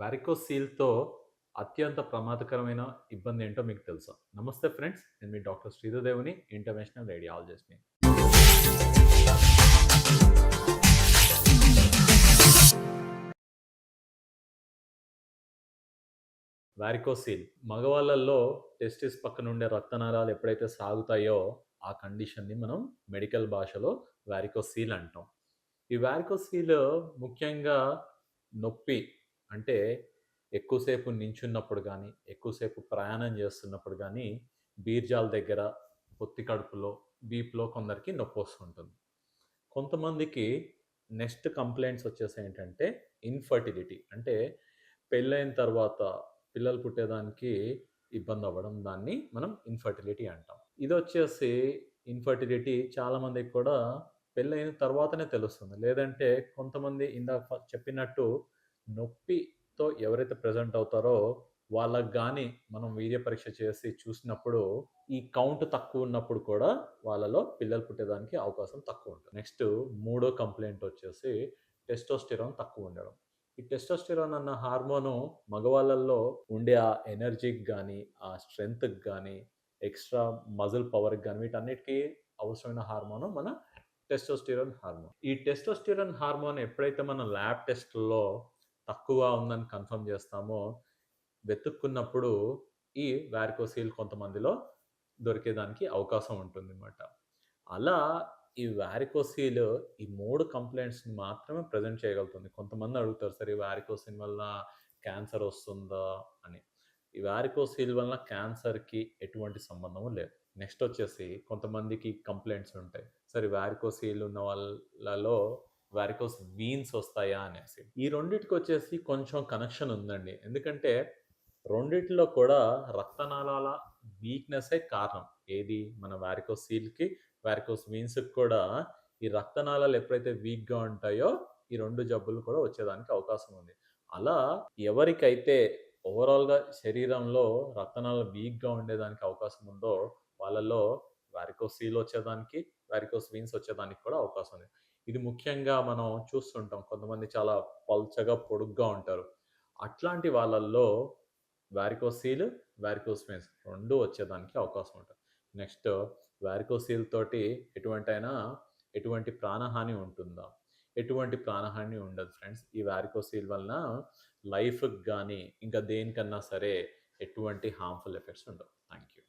వారికోసీల్‌తో అత్యంత ప్రమాదకరమైన ఇబ్బంది ఏంటో మీకు తెలుసా? నమస్తే ఫ్రెండ్స్. నేను మీ డాక్టర్ శ్రీధర్‌దేవుని, ఇంటర్వెన్షనల్ రేడియాలజిస్ట్‌ని. వారికోసీల్ మగవాళ్ళల్లో టెస్టిస్ పక్కన ఉండే రక్తనాళాలు ఎప్పుడైతే సాగుతాయో ఆ కండిషన్‌ని మనం మెడికల్ భాషలో వారికోసీల్ అంటాం. ఈ వారికోసీల్ ముఖ్యంగా నొప్పి అంటే ఎక్కువసేపు నించున్నప్పుడు గానీ, ఎక్కువసేపు ప్రయాణం చేస్తున్నప్పుడు గానీ, బీర్జాల దగ్గర, పొత్తి కడుపులో, వీపులో కొందరికి నొప్పొస్తుంటుంది. కొంతమందికి నెక్స్ట్ కంప్లెయింట్స్ వచ్చేసి ఇన్‌ఫర్టిలిటీ అంటే పెళ్ళైన తర్వాత పిల్లలు పుట్టేదానికి ఇబ్బందవ్వడం. దాన్ని మనం ఇన్‌ఫర్టిలిటీ అంటాం. ఇదొచ్చేసి ఇన్‌ఫర్టిలిటీ చాలామందికి కూడా పెళ్ళైన తర్వాతనే తెలుస్తుంది. లేదంటే కొంతమంది ఇందాక చెప్పినట్టు నొప్పితో ఎవరైతే ప్రెజెంట్ అవుతారో వాళ్ళకి గానీ మనం వీర్య పరీక్ష చేసి చూసినప్పుడు ఈ కౌంట్ తక్కువున్నప్పుడు కూడా వాళ్ళలో పిల్లలు పుట్టేదానికి అవకాశం తక్కువుంటుంది. నెక్స్ట్ మూడో కంప్లెయింట్ వచ్చేసి టెస్టోస్టెరాన్ తక్కువుండడం. ఈ టెస్టోస్టెరాన్ అన్న హార్మోను మగవాళ్ళల్లో ఉండే ఆ ఎనర్జీకి గానీ, ఆ స్ట్రెంగ్త్‌కి గానీ, ఎక్స్‌ట్రా మజిల్ పవర్‌కి గానీ వీటన్నిటికి అవసరమైన హార్మోను మన టెస్టోస్టెరాన్ హార్మోన్. ఈ టెస్టోస్టెరాన్ హార్మోన్ ఎప్పుడైతే మనం ల్యాబ్ టెస్ట్‌ల్లో తక్కువ ఉందని కన్ఫర్మ్ చేస్తామో, వెతుక్కున్నప్పుడు ఈ వారికోసీల్ కొంతమందిలో దొరికేదానికి అవకాశం ఉంటుందన్నమాట. అలా ఈ వారికోసీల్ ఈ 3 కంప్లెయింట్స్‌ని మాత్రమే ప్రెజెంట్ చేయగలుగుతుంది. కొంతమంది అడుగుతారు, "సార్ ఈ వారికోసీల్ వల్ల క్యాన్సర్ వస్తుందా?" అని. ఈ వారికోసీల్ వలన క్యాన్సర్‌కి ఎటువంటి సంబంధము లేదు. నెక్స్ట్ వచ్చేసి కొంతమందికి కంప్లెయింట్స్ ఉంటాయి. "సార్ ఈ వారికోసీల్ ఉన్న వాళ్ళలో వారికోస్ వీన్స్ వస్తాయా?" అనేసి. ఈ రెండిటికొచ్చేసి కొంచెం కనెక్షన్ ఉందండి. ఎందుకంటే రెండిట్లో కూడా రక్తనాళాల వీక్‌నెస్సే కారణం. ఏది మన వారికోసీల్‌కి, వారికోస్ వీన్స్‌కి కూడా ఈ రక్తనాళాలు ఎప్పుడైతే వీక్‌గా ఉంటాయో ఈ 2 జబ్బులు కూడా వచ్చేదానికి అవకాశం ఉంది. అలా ఎవరికైతే ఓవరాల్‌గా శరీరంలో రక్తనాళాలు వీక్‌గా ఉండేదానికి అవకాశం ఉందో వాళ్ళలో వారికోసీల్ వచ్చేదానికి, వారికోస్ వీన్స్ వచ్చేదానికి కూడా అవకాశం ఉంది. ఇది ముఖ్యంగా మనం చూస్తుంటాం. కొంతమంది చాలా పల్చగా, పొడుగ్గా ఉంటారు. అట్లాంటి వాళ్ళల్లో వారికోసీల్, వారికోస్ వెయిన్స్ 2 వచ్చేదానికి అవకాశం ఉంటది. నెక్స్ట్ వారికోసీల్ తోటి ఎటువంటి ప్రాణహాని ఉంటుందా? ఎటువంటి ప్రాణహాని ఉండదు ఫ్రెండ్స్. ఈ వారికోసీల్ వలన లైఫ్‌కి గానీ, ఇంకా దేనికన్నా సరే ఎటువంటి హార్మ్‌ఫుల్ ఎఫెక్ట్స్ ఉండవు. Thank you.